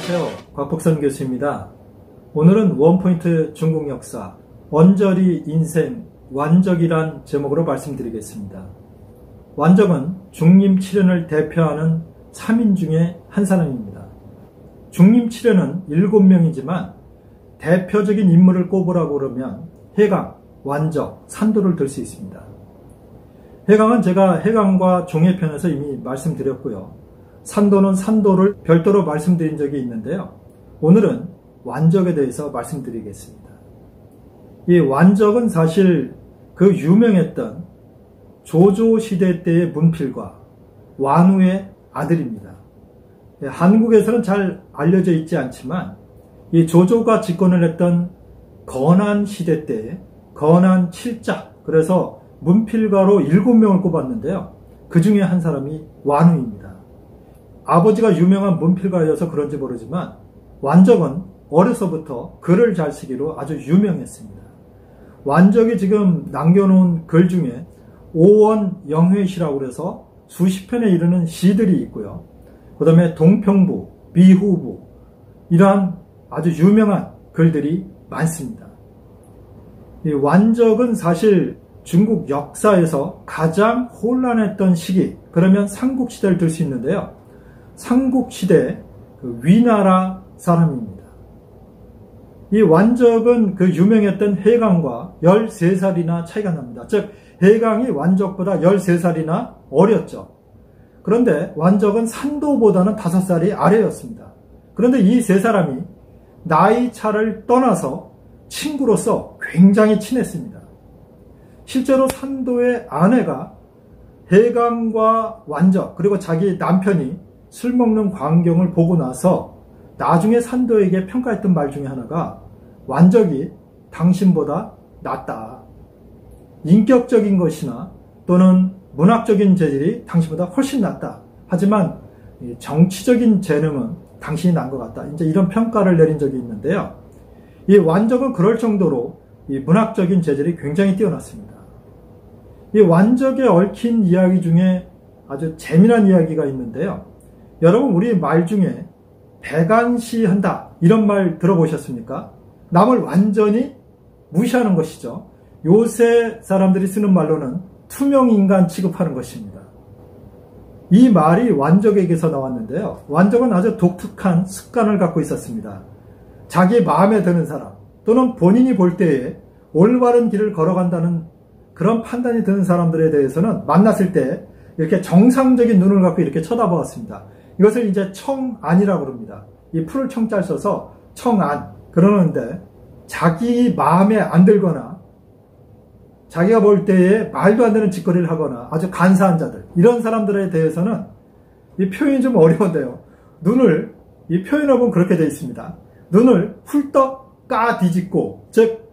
안녕하세요. 곽복선 교수입니다. 오늘은 원포인트 중국 역사, 언저리 인생 완적이란 제목으로 말씀드리겠습니다. 완적은 중림칠연을 대표하는 3인 중에 한 사람입니다. 중림칠연은 7명이지만 대표적인 인물을 꼽으라고 그러면 해강, 완적, 산도를 들 수 있습니다. 해강은 제가 해강과 종해편에서 이미 말씀드렸고요. 산도는 산도를 별도로 말씀드린 적이 있는데요. 오늘은 완적에 대해서 말씀드리겠습니다. 이 완적은 사실 그 유명했던 조조시대 때의 문필과 완우의 아들입니다. 한국에서는 잘 알려져 있지 않지만 이 조조가 집권을 했던 건안시대 때 건안 7자, 그래서 문필가로 7명을 꼽았는데요. 그 중에 한 사람이 완우입니다. 아버지가 유명한 문필가여서 그런지 모르지만 완적은 어려서부터 글을 잘 쓰기로 아주 유명했습니다. 완적이 지금 남겨놓은 글 중에 오원영회시라고 해서 수십 편에 이르는 시들이 있고요. 그 다음에 동평부, 비후부, 이러한 아주 유명한 글들이 많습니다. 이 완적은 사실 중국 역사에서 가장 혼란했던 시기, 그러면 삼국시대를 들 수 있는데요. 삼국시대 위나라 사람입니다. 이 완적은 그 유명했던 해강과 13살이나 차이가 납니다. 즉 해강이 완적보다 13살이나 어렸죠. 그런데 완적은 산도보다는 5살이 아래였습니다. 그런데 이 세 사람이 나이 차를 떠나서 친구로서 굉장히 친했습니다. 실제로 산도의 아내가 해강과 완적, 그리고 자기 남편이 술 먹는 광경을 보고 나서 나중에 산도에게 평가했던 말 중에 하나가 완적이 당신보다 낫다. 인격적인 것이나 또는 문학적인 재질이 당신보다 훨씬 낫다. 하지만 정치적인 재능은 당신이 난 것 같다. 이제 이런 평가를 내린 적이 있는데요. 이 완적은 그럴 정도로 이 문학적인 재질이 굉장히 뛰어났습니다. 이 완적에 얽힌 이야기 중에 아주 재미난 이야기가 있는데요. 여러분, 우리 말 중에 배관시한다 이런 말 들어보셨습니까? 남을 완전히 무시하는 것이죠. 요새 사람들이 쓰는 말로는 투명인간 취급하는 것입니다. 이 말이 완적에게서 나왔는데요. 완적은 아주 독특한 습관을 갖고 있었습니다. 자기 마음에 드는 사람 또는 본인이 볼 때에 올바른 길을 걸어간다는 그런 판단이 드는 사람들에 대해서는 만났을 때 이렇게 정상적인 눈을 갖고 이렇게 쳐다보았습니다. 이것을 이제 청안이라고 그럽니다. 이 풀을 청자를 써서 청안 그러는데, 자기 마음에 안 들거나 자기가 볼 때에 말도 안 되는 짓거리를 하거나 아주 간사한 자들, 이런 사람들에 대해서는 이 표현이 좀 어려운데요. 눈을, 이 표현을 보면 그렇게 되어 있습니다. 눈을 훌떡 까 뒤집고, 즉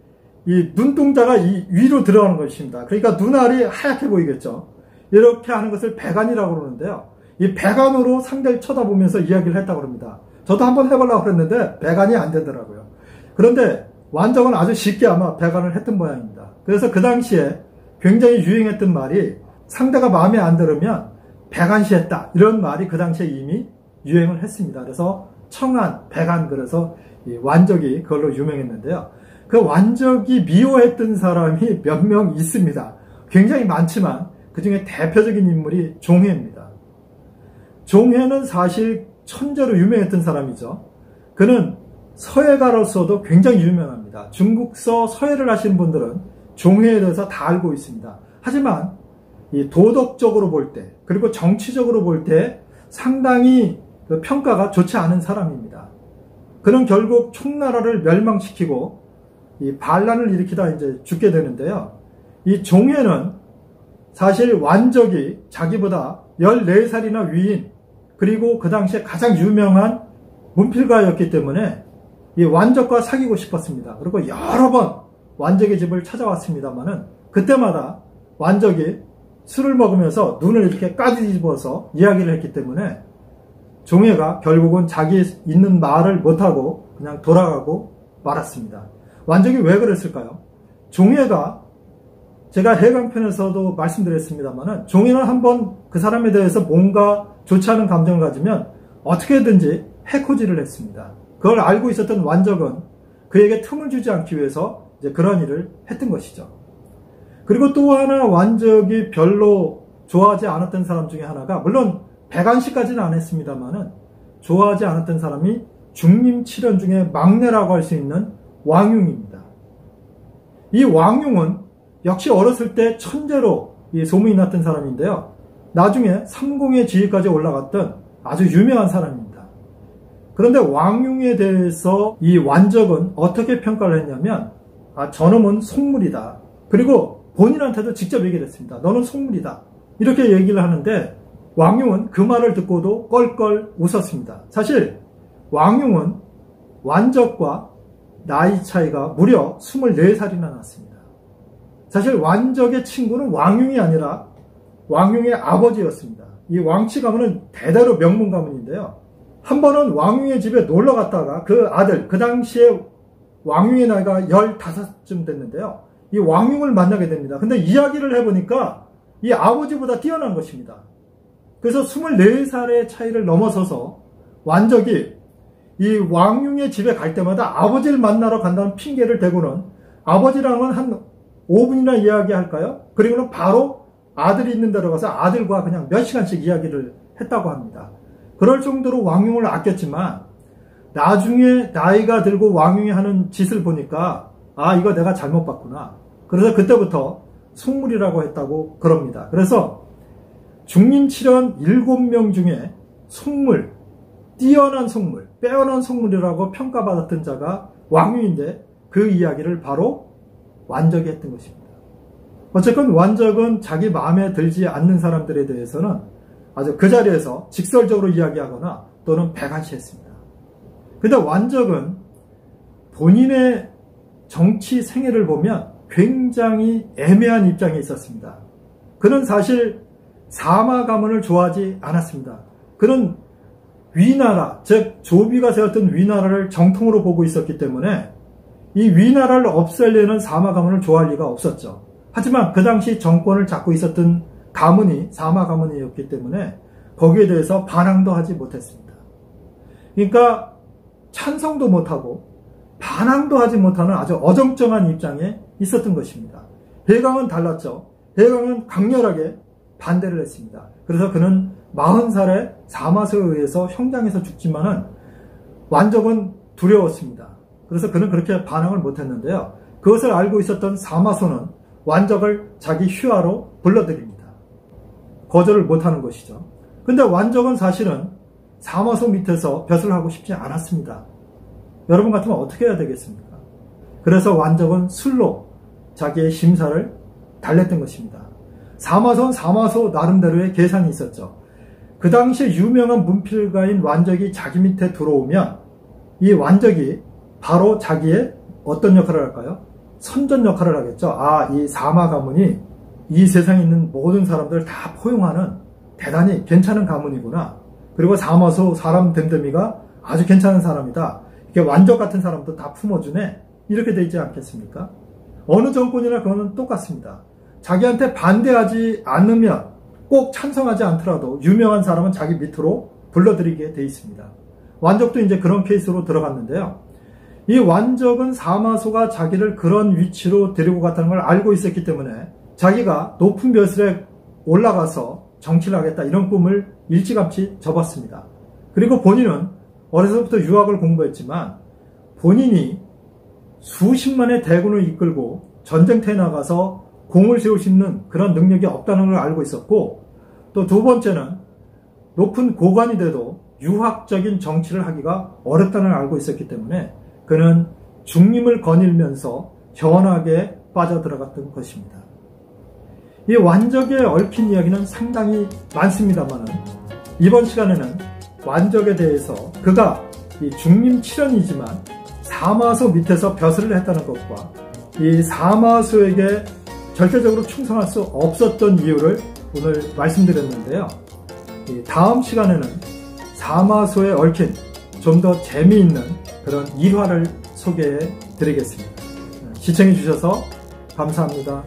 이 눈동자가 이 위로 들어가는 것입니다. 그러니까 눈알이 하얗게 보이겠죠. 이렇게 하는 것을 배관이라고 그러는데요. 이 배관으로 상대를 쳐다보면서 이야기를 했다고 합니다. 저도 한번 해보려고 그랬는데 배관이 안 되더라고요. 그런데 완적은 아주 쉽게 아마 배관을 했던 모양입니다. 그래서 그 당시에 굉장히 유행했던 말이 상대가 마음에 안 들으면 배관시했다, 이런 말이 그 당시에 이미 유행을 했습니다. 그래서 청안, 배관, 그래서 이 완적이 그걸로 유명했는데요. 그 완적이 미워했던 사람이 몇 명 있습니다. 굉장히 많지만 그 중에 대표적인 인물이 종해입니다. 종해는 사실 천재로 유명했던 사람이죠. 그는 서예가로서도 굉장히 유명합니다. 중국서 서예를 하시는 분들은 종해에 대해서 다 알고 있습니다. 하지만 이 도덕적으로 볼 때, 그리고 정치적으로 볼 때 상당히 그 평가가 좋지 않은 사람입니다. 그는 결국 총나라를 멸망시키고 이 반란을 일으키다 이제 죽게 되는데요. 이 종해는 사실 완적이 자기보다 14살이나 위인, 그리고 그 당시에 가장 유명한 문필가였기 때문에 이 완적과 사귀고 싶었습니다. 그리고 여러 번 완적의 집을 찾아왔습니다만은 그때마다 완적이 술을 먹으면서 눈을 이렇게 까뒤집어서 이야기를 했기 때문에 종해가 결국은 자기 있는 말을 못하고 그냥 돌아가고 말았습니다. 완적이 왜 그랬을까요? 종해가, 제가 해강편에서도 말씀드렸습니다만은 종해는 한번 그 사람에 대해서 뭔가 좋지 않은 감정을 가지면 어떻게든지 해코지를 했습니다. 그걸 알고 있었던 완적은 그에게 틈을 주지 않기 위해서 이제 그런 일을 했던 것이죠. 그리고 또 하나 완적이 별로 좋아하지 않았던 사람 중에 하나가, 물론 백안시까지는 안 했습니다만은 좋아하지 않았던 사람이 중림 7연 중에 막내라고 할 수 있는 왕융입니다. 이 왕융은 역시 어렸을 때 천재로 소문이 났던 사람인데요. 나중에 삼공의 지위까지 올라갔던 아주 유명한 사람입니다. 그런데 왕융에 대해서 이 완적은 어떻게 평가를 했냐면, 저놈은 속물이다. 그리고 본인한테도 직접 얘기를 했습니다. 너는 속물이다. 이렇게 얘기를 하는데 왕융은 그 말을 듣고도 껄껄 웃었습니다. 사실 왕융은 완적과 나이 차이가 무려 24살이나 났습니다. 사실 완적의 친구는 왕융이 아니라 왕융의 아버지였습니다. 이 왕치 가문은 대대로 명문 가문인데요. 한 번은 왕융의 집에 놀러 갔다가 그 아들, 그 당시에 왕융의 나이가 15쯤 됐는데요. 이 왕융을 만나게 됩니다. 근데 이야기를 해보니까 이 아버지보다 뛰어난 것입니다. 그래서 24살의 차이를 넘어서서 완적이 이 왕융의 집에 갈 때마다 아버지를 만나러 간다는 핑계를 대고는 아버지랑은 한 5분이나 이야기할까요? 그리고는 바로 아들이 있는 데로 가서 아들과 그냥 몇 시간씩 이야기를 했다고 합니다. 그럴 정도로 왕융을 아꼈지만 나중에 나이가 들고 왕융이 하는 짓을 보니까 이거 내가 잘못 봤구나. 그래서 그때부터 속물이라고 했다고 그럽니다. 그래서 중림 7연 7명 중에 속물, 뛰어난 속물, 빼어난 속물이라고 평가받았던 자가 왕융인데 그 이야기를 바로 완적이 했던 것입니다. 어쨌건 완적은 자기 마음에 들지 않는 사람들에 대해서는 아주 그 자리에서 직설적으로 이야기하거나 또는 백안시했습니다. 그런데 완적은 본인의 정치 생애를 보면 굉장히 애매한 입장에 있었습니다. 그는 사실 사마 가문을 좋아하지 않았습니다. 그는 위나라, 즉 조비가 세웠던 위나라를 정통으로 보고 있었기 때문에 이 위나라를 없애려는 사마 가문을 좋아할 리가 없었죠. 하지만 그 당시 정권을 잡고 있었던 가문이 사마 가문이었기 때문에 거기에 대해서 반항도 하지 못했습니다. 그러니까 찬성도 못하고 반항도 하지 못하는 아주 어정쩡한 입장에 있었던 것입니다. 해강은 달랐죠. 해강은 강렬하게 반대를 했습니다. 그래서 그는 40살에 사마소에 의해서 형장에서 죽지만은 완적은 두려웠습니다. 그래서 그는 그렇게 반항을 못했는데요. 그것을 알고 있었던 사마소는 완적을 자기 휘하로 불러들입니다. 거절을 못하는 것이죠. 근데 완적은 사실은 사마소 밑에서 벼슬을 하고 싶지 않았습니다. 여러분 같으면 어떻게 해야 되겠습니까? 그래서 완적은 술로 자기의 심사를 달랬던 것입니다. 사마소는 사마소 나름대로의 계산이 있었죠. 그 당시에 유명한 문필가인 완적이 자기 밑에 들어오면 이 완적이 바로 자기의 어떤 역할을 할까요? 선전 역할을 하겠죠. 이 사마 가문이 이 세상에 있는 모든 사람들을 다 포용하는 대단히 괜찮은 가문이구나. 그리고 사마소 사람 됨됨이가 아주 괜찮은 사람이다. 이렇게 완적 같은 사람도 다 품어주네. 이렇게 되지 않겠습니까? 어느 정권이나 그거는 똑같습니다. 자기한테 반대하지 않으면 꼭 찬성하지 않더라도 유명한 사람은 자기 밑으로 불러들이게 돼 있습니다. 완적도 이제 그런 케이스로 들어갔는데요. 이 완적은 사마소가 자기를 그런 위치로 데리고 갔다는 걸 알고 있었기 때문에 자기가 높은 벼슬에 올라가서 정치를 하겠다 이런 꿈을 일찌감치 접었습니다. 그리고 본인은 어려서부터 유학을 공부했지만 본인이 수십만의 대군을 이끌고 전쟁터에 나가서 공을 세울 수 있는 그런 능력이 없다는 걸 알고 있었고, 또 두 번째는 높은 고관이 돼도 유학적인 정치를 하기가 어렵다는 걸 알고 있었기 때문에 그는 중림을 거닐면서 현학에 빠져들어갔던 것입니다. 이 완적에 얽힌 이야기는 상당히 많습니다만 이번 시간에는 완적에 대해서 그가 이 중림 7연이지만 사마소 밑에서 벼슬을 했다는 것과 이 사마소에게 절대적으로 충성할 수 없었던 이유를 오늘 말씀드렸는데요. 다음 시간에는 사마소에 얽힌 좀 더 재미있는 그런 일화를 소개해 드리겠습니다. 시청해 주셔서 감사합니다.